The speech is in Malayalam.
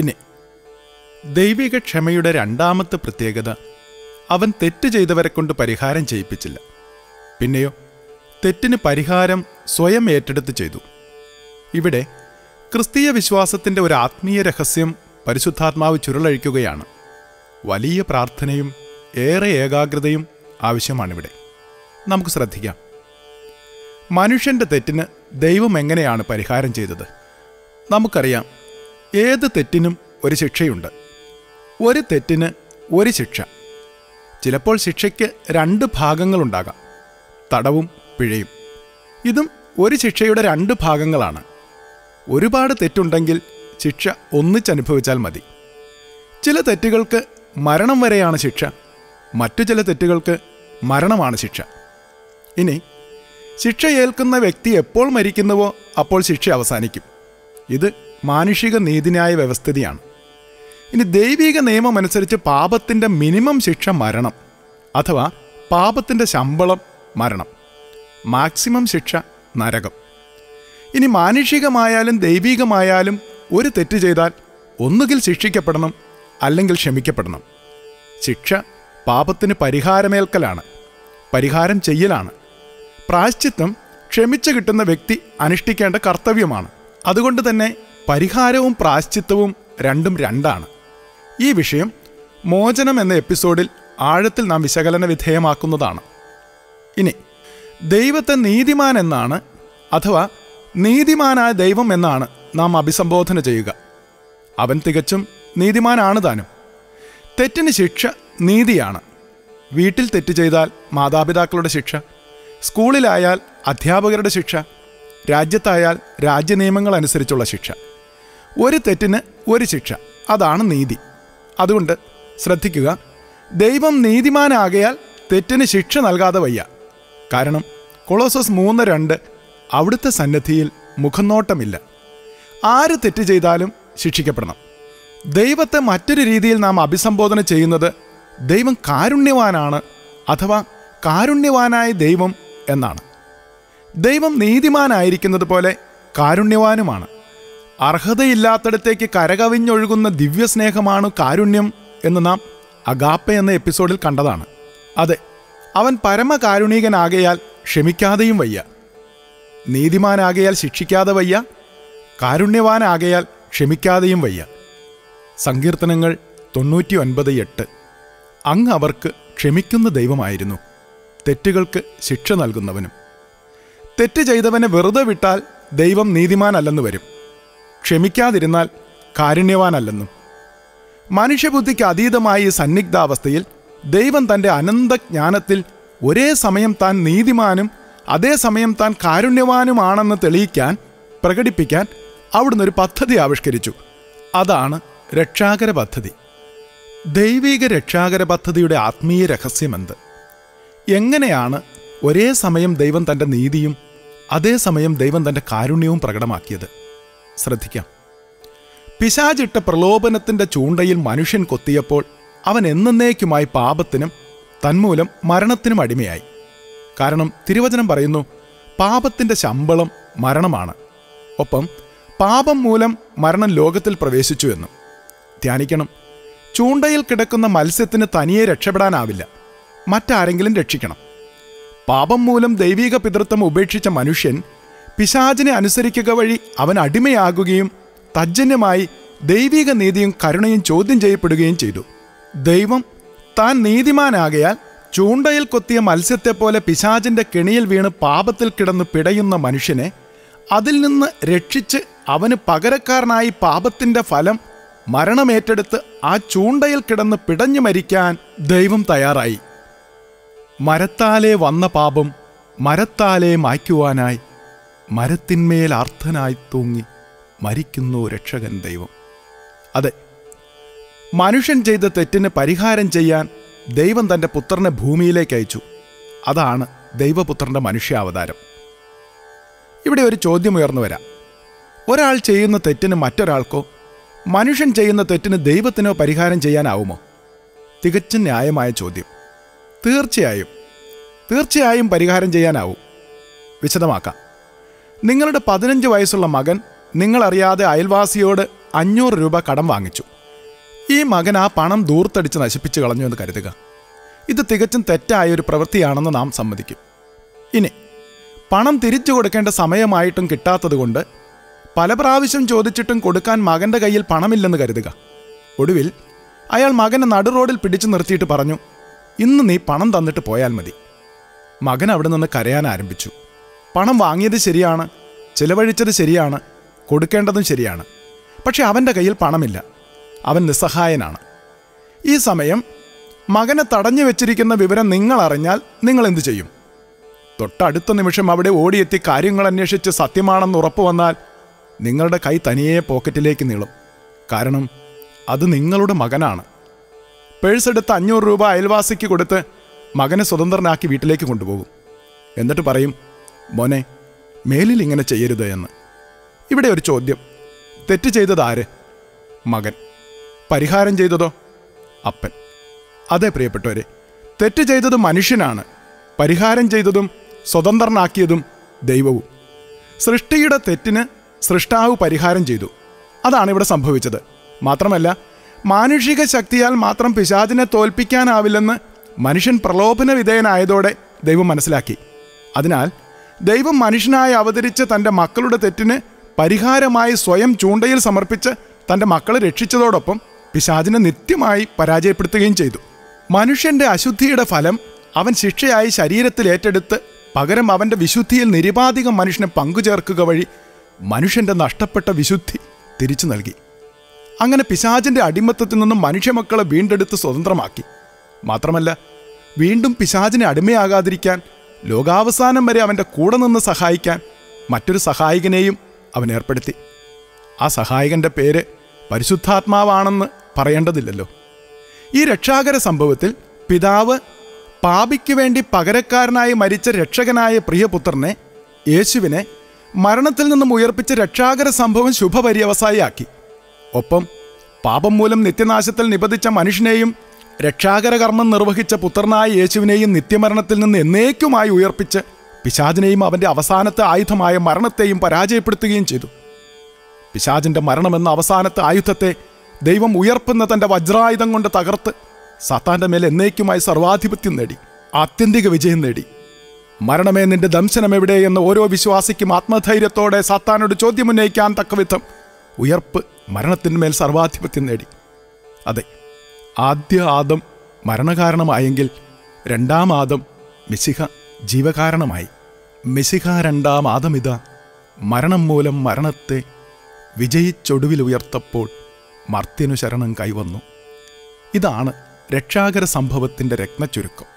ഇനി ദൈവിക ക്ഷമയുടെ രണ്ടാമത്തെ പ്രത്യേകത, അവൻ തെറ്റ് ചെയ്തവരെ കൊണ്ട് പരിഹാരം ചെയ്യിപ്പിച്ചില്ല. പിന്നെയോ തെറ്റിന് പരിഹാരം സ്വയം ഏറ്റെടുത്ത് ചെയ്തു. ഇവിടെ ക്രിസ്തീയ വിശ്വാസത്തിൻ്റെ ഒരു ആത്മീയ രഹസ്യം പരിശുദ്ധാത്മാവ് ചുരുളഴിക്കുകയാണ്. വലിയ പ്രാർത്ഥനയും ഏറെ ഏകാഗ്രതയും ആവശ്യമാണിവിടെ. നമുക്ക് ശ്രദ്ധിക്കാം. മനുഷ്യൻ്റെ തെറ്റിന് ദൈവം എങ്ങനെയാണ് പരിഹാരം ചെയ്തത്? നമുക്കറിയാം, ഏത് തെറ്റിനും ഒരു ശിക്ഷയുണ്ട്. ഒരു തെറ്റിന് ഒരു ശിക്ഷ. ചിലപ്പോൾ ശിക്ഷയ്ക്ക് 2 ഭാഗങ്ങളുണ്ടാകാം, തടവും പിഴയും. ഇതും ഒരു ശിക്ഷയുടെ 2 ഭാഗങ്ങളാണ്. ഒരുപാട് തെറ്റുണ്ടെങ്കിൽ ശിക്ഷ ഒന്നിച്ചനുഭവിച്ചാൽ മതി. ചില തെറ്റുകൾക്ക് മരണം വരെയാണ് ശിക്ഷ, മറ്റു ചില തെറ്റുകൾക്ക് മരണമാണ് ശിക്ഷ. ഇനി ശിക്ഷ ഏൽക്കുന്ന വ്യക്തി എപ്പോൾ മരിക്കുന്നുവോ അപ്പോൾ ശിക്ഷ അവസാനിക്കും. ഇത് മാനുഷിക നീതിന്യായ വ്യവസ്ഥിതിയാണ്. ഇനി ദൈവിക നിയമം അനുസരിച്ച് പാപത്തിൻ്റെ മിനിമം ശിക്ഷ മരണം, അഥവാ പാപത്തിൻ്റെ ശമ്പളം മരണം. മാക്സിമം ശിക്ഷ നരകം. ഇനി മാനുഷികമായാലും ദൈവികമായാലും ഒരു തെറ്റ് ചെയ്താൽ ഒന്നുകിൽ ശിക്ഷിക്കപ്പെടണം, അല്ലെങ്കിൽ ക്ഷമിക്കപ്പെടണം. ശിക്ഷ പാപത്തിന് പരിഹാരമേൽക്കലാണ്, പരിഹാരം ചെയ്യലാണ്. പ്രായശ്ചിത്തം ക്ഷമിച്ചു കിട്ടുന്ന വ്യക്തി അനുഷ്ഠിക്കേണ്ട കർത്തവ്യമാണ്. അതുകൊണ്ട് തന്നെ പരിഹാരവും പ്രായശ്ചിത്തവും രണ്ടും രണ്ടാണ്. ഈ വിഷയം മോചനം എന്ന എപ്പിസോഡിൽ ആഴത്തിൽ നാം വിശകലന വിധേയമാക്കുന്നതാണ്. ഇനി ദൈവത്തെ നീതിമാൻ എന്നാണ്, അഥവാ നീതിമാനായ ദൈവം എന്നാണ് നാം അഭിസംബോധന ചെയ്യുക. അവൻ തികച്ചും നീതിമാനാണ് താനും. തെറ്റിന് ശിക്ഷ നീതിയാണ്. വീട്ടിൽ തെറ്റ് ചെയ്താൽ മാതാപിതാക്കളുടെ ശിക്ഷ, സ്കൂളിലായാൽ അധ്യാപകരുടെ ശിക്ഷ, രാജ്യത്തായാൽ രാജ്യനിയമങ്ങൾ അനുസരിച്ചുള്ള ശിക്ഷ. ഒരു തെറ്റിന് ഒരു ശിക്ഷ, അതാണ് നീതി. അതുകൊണ്ട് ശ്രദ്ധിക്കുക, ദൈവം നീതിമാനാകയാൽ തെറ്റിന് ശിക്ഷ നൽകാതെ വയ്യ. കാരണം കൊളോസസ് 3:2 അവിടുത്തെ സന്നിധിയിൽ മുഖനോട്ടമില്ല. ആര് തെറ്റ് ചെയ്താലും ശിക്ഷിക്കപ്പെടണം. ദൈവത്തെ മറ്റൊരു രീതിയിൽ നാം അഭിസംബോധന ചെയ്യുന്നത് ദൈവം കാരുണ്യവാനാണ്, അഥവാ കാരുണ്യവാനായ ദൈവം എന്നാണ്. ദൈവം നീതിമാനായിരിക്കുന്നത് പോലെ കാരുണ്യവാനുമാണ്. അർഹതയില്ലാത്തിടത്തേക്ക് കരകവിഞ്ഞൊഴുകുന്ന ദിവ്യസ്നേഹമാണ് കാരുണ്യം എന്ന് നാം അഗാപ്പെ എന്ന എപ്പിസോഡിൽ കണ്ടതാണ്. അതെ, അവൻ പരമകാരുണികനാകയാൽ ക്ഷമിക്കാതെയും വയ്യ. നീതിമാനാകയാൽ ശിക്ഷിക്കാതെ വയ്യ, കാരുണ്യവാനാകയാൽ ക്ഷമിക്കാതെയും വയ്യ. സങ്കീർത്തനങ്ങൾ 99:8 അങ്ങ് അവർക്ക് ക്ഷമിക്കുന്ന ദൈവമായിരുന്നു, തെറ്റുകൾക്ക് ശിക്ഷ നൽകുന്നവനും. തെറ്റ് ചെയ്തവനെ വെറുതെ വിട്ടാൽ ദൈവം നീതിമാനല്ലെന്ന് വരും, ക്ഷമിക്കാതിരുന്നാൽ കാരുണ്യവാനല്ലെന്നും. മനുഷ്യബുദ്ധിക്ക് അതീതമായ ഈ സന്നിഗ്ധാവസ്ഥയിൽ ദൈവം തൻ്റെ അനന്തജ്ഞാനത്തിൽ ഒരേ സമയം താൻ നീതിമാനും അതേസമയം താൻ കാരുണ്യവാനുമാണെന്ന് തെളിയിക്കാൻ, പ്രകടിപ്പിക്കാൻ അവിടുന്ന് ഒരു പദ്ധതി ആവിഷ്കരിച്ചു. അതാണ് രക്ഷാകര പദ്ധതി. ദൈവിക രക്ഷാകര പദ്ധതിയുടെ ആത്മീയ രഹസ്യമെന്ത്? എങ്ങനെയാണ് ഒരേ സമയം ദൈവം തൻ്റെ നീതിയും അതേസമയം ദൈവം തൻ്റെ കാരുണ്യവും പ്രകടമാക്കിയത്? ശ്രദ്ധിക്കാം. പിശാചിട്ട പ്രലോഭനത്തിൻ്റെ ചൂണ്ടയിൽ മനുഷ്യൻ കൊത്തിയപ്പോൾ അവൻ എന്നേക്കുമായി പാപത്തിനും തന്മൂലം മരണത്തിനും അടിമയായി. കാരണം തിരുവചനം പറയുന്നു, പാപത്തിൻ്റെ ശമ്പളം മരണമാണ്. ഒപ്പം പാപം മൂലം മരണം ലോകത്തിൽ പ്രവേശിച്ചു എന്നും. ധ്യാനിക്കണം, ചൂണ്ടയിൽ കിടക്കുന്ന മത്സ്യത്തിന് തനിയെ രക്ഷപ്പെടാനാവില്ല, മറ്റാരെങ്കിലും രക്ഷിക്കണം. പാപം മൂലം ദൈവിക പിതൃത്വം ഉപേക്ഷിച്ച മനുഷ്യൻ പിശാചിനെ അനുസരിക്കുക വഴി അവൻ അടിമയാകുകയും തജ്ജന്യമായി ദൈവിക നീതിയും കരുണയും ചോദ്യം ചെയ്യപ്പെടുകയും ചെയ്തു. ദൈവം താൻ നീതിമാനാകയാൽ ചൂണ്ടയിൽ കൊത്തിയ മത്സ്യത്തെപ്പോലെ പിശാചിൻ്റെ കെണിയിൽ വീണ് പാപത്തിൽ കിടന്ന് പിടയുന്ന മനുഷ്യനെ അതിൽ നിന്ന് രക്ഷിച്ച് അവന് പകരക്കാരനായി പാപത്തിൻ്റെ ഫലം മരണമേറ്റെടുത്ത് ആ ചൂണ്ടയിൽ കിടന്ന് പിടഞ്ഞു മരിക്കാൻ ദൈവം തയ്യാറായി. മരത്താലേ വന്ന പാപം മരത്താലേ മായ്ക്കുവാനായി മരത്തിന്മേൽ ആർത്തനായി തൂങ്ങി മരിക്കുന്നു രക്ഷകൻ ദൈവം. അതെ, മനുഷ്യൻ ചെയ്ത തെറ്റിന് പരിഹാരം ചെയ്യാൻ ദൈവം തൻ്റെ പുത്രനെ ഭൂമിയിലേക്ക് അയച്ചു. അതാണ് ദൈവപുത്രൻ്റെ മനുഷ്യാവതാരം. ഇവിടെ ഒരു ചോദ്യം ഉയർന്നു വരാം. ഒരാൾ ചെയ്യുന്ന തെറ്റിന് മറ്റൊരാൾക്കോ മനുഷ്യൻ ചെയ്യുന്ന തെറ്റിന് ദൈവത്തിനോ പരിഹാരം ചെയ്യാനാവുമോ? തികച്ചും ന്യായമായ ചോദ്യം. തീർച്ചയായും പരിഹാരം ചെയ്യാനാവും. വിശദമാക്കാം. നിങ്ങളുടെ 15 വയസ്സുള്ള മകൻ നിങ്ങളറിയാതെ അയൽവാസിയോട് 500 രൂപ കടം വാങ്ങിച്ചു. ഈ മകൻ ആ പണം ദൂർത്തടിച്ച് നശിപ്പിച്ചു കളഞ്ഞു എന്ന് കരുതുക. ഇത് തികച്ചും തെറ്റായ ഒരു പ്രവൃത്തിയാണെന്ന് നാം സമ്മതിക്കും. ഇനി പണം തിരിച്ചു കൊടുക്കേണ്ട സമയമായിട്ടും കിട്ടാത്തതുകൊണ്ട് പല പ്രാവശ്യം ചോദിച്ചിട്ടും കൊടുക്കാൻ മകൻ്റെ കയ്യിൽ പണമില്ലെന്ന് കരുതുക. ഒടുവിൽ അയാൾ മകനെ നടുറോഡിൽ പിടിച്ചു നിർത്തിയിട്ട് പറഞ്ഞു, ഇന്ന് നീ പണം തന്നിട്ട് പോയാൽ മതി. മകൻ അവിടെ നിന്ന് കരയാൻ ആരംഭിച്ചു. പണം വാങ്ങിയത് ശരിയാണ്, ചിലവഴിച്ചത് ശരിയാണ്, കൊടുക്കേണ്ടതും ശരിയാണ്. പക്ഷെ അവൻ്റെ കയ്യിൽ പണമില്ല. അവൻ നിസ്സഹായനാണ്. ഈ സമയം മകനെ തടഞ്ഞു വെച്ചിരിക്കുന്ന വിവരം നിങ്ങൾ അറിഞ്ഞാൽ നിങ്ങൾ എന്തു ചെയ്യും? തൊട്ടടുത്ത നിമിഷം അവിടെ ഓടിയെത്തി കാര്യങ്ങൾ അന്വേഷിച്ച് സത്യമാണെന്ന് ഉറപ്പ് വന്നാൽ നിങ്ങളുടെ കൈ തനിയെ പോക്കറ്റിലേക്ക് നീളും. കാരണം അത് നിങ്ങളുടെ മകനാണ്. പേഴ്സെടുത്ത് 500 രൂപ അയൽവാസിക്ക് കൊടുത്ത് മകനെ സ്വതന്ത്രനാക്കി വീട്ടിലേക്ക് കൊണ്ടുപോകും. എന്നിട്ട് പറയും, മോനെ, മേലിൽ ഇങ്ങനെ ചെയ്യരുത് എന്ന്. ഇവിടെ ഒരു ചോദ്യം. തെറ്റ് ചെയ്തത് ആര്? മകൻ. പരിഹാരം ചെയ്തതോ? അപ്പൻ. അതെ പ്രിയപ്പെട്ടവരെ, തെറ്റ് ചെയ്തത് മനുഷ്യനാണ്. പരിഹാരം ചെയ്തതും സ്വതന്ത്രനാക്കിയതും ദൈവവും. സൃഷ്ടിയുടെ തെറ്റിന് സൃഷ്ടാവ് പരിഹാരം ചെയ്തു. അതാണ് ഇവിടെ സംഭവിച്ചത്. മാത്രമല്ല, മാനുഷിക ശക്തിയാൽ മാത്രം പിശാചിനെ തോൽപ്പിക്കാനാവില്ലെന്ന് മനുഷ്യൻ പ്രലോഭന വിധേയനായതോടെ ദൈവം മനസ്സിലാക്കി. അതിനാൽ ദൈവം മനുഷ്യനായി അവതരിച്ച് തൻ്റെ മക്കളുടെ തെറ്റിന് പരിഹാരമായി സ്വയം ചൂണ്ടയിൽ സമർപ്പിച്ച് തൻ്റെ മക്കളെ രക്ഷിച്ചതോടൊപ്പം പിശാചിനെ നിത്യമായി പരാജയപ്പെടുത്തുകയും ചെയ്തു. മനുഷ്യൻ്റെ അശുദ്ധിയുടെ ഫലം അവൻ ശിക്ഷയായി ശരീരത്തിൽ ഏറ്റെടുത്ത് പകരം അവൻ്റെ വിശുദ്ധിയിൽ നിരുപാധികം മനുഷ്യനെ പങ്കുചേർക്കുക വഴി മനുഷ്യൻ്റെ നഷ്ടപ്പെട്ട വിശുദ്ധി തിരിച്ചു നൽകി. അങ്ങനെ പിശാചിൻ്റെ അടിമത്തത്തിൽ നിന്നും മനുഷ്യമക്കളെ വീണ്ടെടുത്ത് സ്വതന്ത്രമാക്കി. മാത്രമല്ല, വീണ്ടും പിശാചിനെ അടിമയാകാതിരിക്കാൻ ലോകാവസാനം വരെ അവൻ്റെ കൂടെ നിന്ന് സഹായിക്കാൻ മറ്റൊരു സഹായകനെയും അവൻ ഏർപ്പെടുത്തി. ആ സഹായകൻ്റെ പേര് പരിശുദ്ധാത്മാവാണെന്ന് പറയേണ്ടതില്ലല്ലോ. ഈ രക്ഷാകര സംഭവത്തിൽ പിതാവ് പാപിക്ക് വേണ്ടി പകരക്കാരനായി മരിച്ച രക്ഷകനായ പ്രിയപുത്രനെ, യേശുവിനെ, മരണത്തിൽ നിന്നും ഉയർപ്പിച്ച രക്ഷാകര സംഭവം ശുഭപര്യവസായിയാക്കി. ഒപ്പം പാപം മൂലം നിത്യനാശത്തിൽ നിബന്ധിച്ച മനുഷ്യനെയും രക്ഷാകര കർമ്മം നിർവഹിച്ച പുത്രനായ യേശുവിനെയും നിത്യമരണത്തിൽ നിന്ന് എന്നേക്കുമായി ഉയർപ്പിച്ച് പിശാചിനെയും അവൻ്റെ അവസാനത്തെ ആയുധമായ മരണത്തെയും പരാജയപ്പെടുത്തുകയും ചെയ്തു. പിശാചിൻ്റെ മരണമെന്ന അവസാനത്തെ ആയുധത്തെ ദൈവം ഉയർപ്പുന്ന തൻ്റെ വജ്രായുധം കൊണ്ട് തകർത്ത് സാത്താൻ്റെ മേൽ എന്നേക്കുമായി സർവാധിപത്യം നേടി, ആത്യന്തിക വിജയം നേടി. മരണമേ, നിന്റെ ദംശനം എവിടെ എന്ന് ഓരോ വിശ്വാസിക്കും ആത്മധൈര്യത്തോടെ സാത്താനോട് ചോദ്യമുന്നയിക്കാൻ തക്കവിധം ഉയർപ്പ് മരണത്തിന്മേൽ സർവാധിപത്യം നേടി. അതെ, ആദ്യ ആദം മരണകാരണമായെങ്കിൽ രണ്ടാം ആദം മിശിഹ ജീവകാരണമായി. മിശിഹ രണ്ടാം ആദമിത മരണം മൂലം മരണത്തെ വിജയിച്ചൊടുവിൽ ഉയർത്തപ്പോൾ മർത്യനു ശരണം കൈവന്നു. ഇതാണ് രക്ഷാകര സംഭവത്തിൻ്റെ രത്നച്ചുരുക്കം.